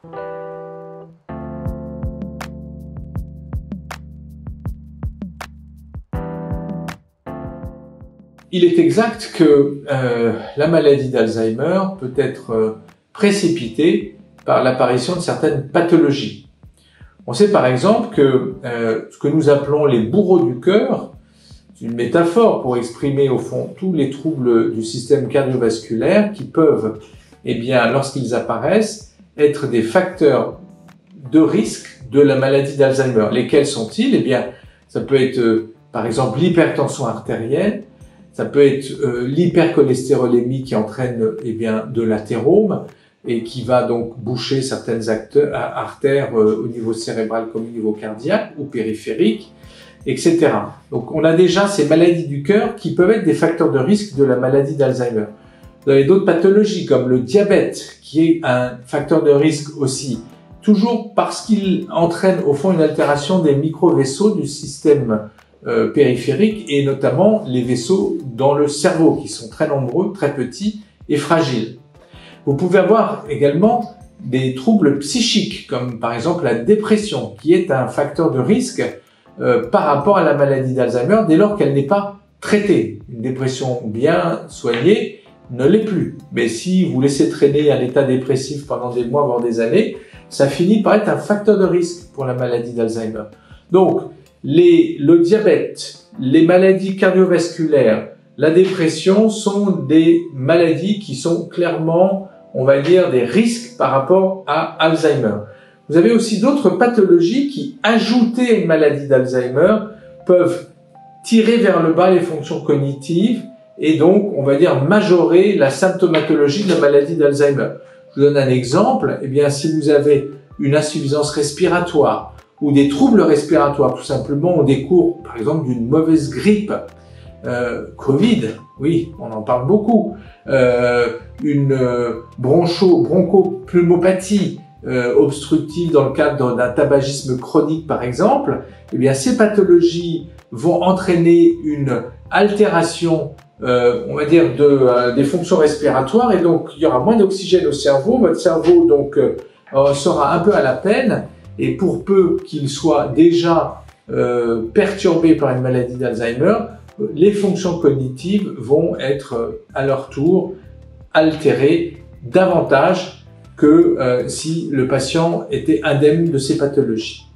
Il est exact que la maladie d'Alzheimer peut être précipitée par l'apparition de certaines pathologies. On sait par exemple que ce que nous appelons les bourreaux du cœur, c'est une métaphore pour exprimer au fond tous les troubles du système cardiovasculaire qui peuvent, eh bien, lorsqu'ils apparaissent, être des facteurs de risque de la maladie d'Alzheimer. Lesquels sont-ils? Eh bien, ça peut être par exemple l'hypertension artérielle, ça peut être l'hypercholestérolémie qui entraîne eh bien, de l'athérome et qui va donc boucher certaines artères au niveau cérébral comme au niveau cardiaque ou périphérique, etc. Donc on a déjà ces maladies du cœur qui peuvent être des facteurs de risque de la maladie d'Alzheimer. Vous avez d'autres pathologies comme le diabète qui est un facteur de risque aussi, toujours parce qu'il entraîne au fond une altération des micro-vaisseaux du système périphérique et notamment les vaisseaux dans le cerveau qui sont très nombreux, très petits et fragiles. Vous pouvez avoir également des troubles psychiques comme par exemple la dépression qui est un facteur de risque par rapport à la maladie d'Alzheimer dès lors qu'elle n'est pas traitée. Une dépression bien soignée ne l'est plus. Mais si vous laissez traîner un état dépressif pendant des mois voire des années, ça finit par être un facteur de risque pour la maladie d'Alzheimer. Donc le diabète, les maladies cardiovasculaires, la dépression sont des maladies qui sont clairement, on va dire, des risques par rapport à Alzheimer. Vous avez aussi d'autres pathologies qui, ajoutées à une maladie d'Alzheimer, peuvent tirer vers le bas les fonctions cognitives et donc, on va dire, majorer la symptomatologie de la maladie d'Alzheimer. Je vous donne un exemple. Eh bien, si vous avez une insuffisance respiratoire ou des troubles respiratoires, tout simplement, on découvre, par exemple, d'une mauvaise grippe, Covid, oui, on en parle beaucoup, une bronchopulmopathie obstructive dans le cadre d'un tabagisme chronique par exemple, eh bien ces pathologies vont entraîner une altération, on va dire, des fonctions respiratoires et donc il y aura moins d'oxygène au cerveau, votre cerveau donc sera un peu à la peine et pour peu qu'il soit déjà perturbé par une maladie d'Alzheimer, les fonctions cognitives vont être à leur tour altérées davantage que si le patient était indemne de ces pathologies.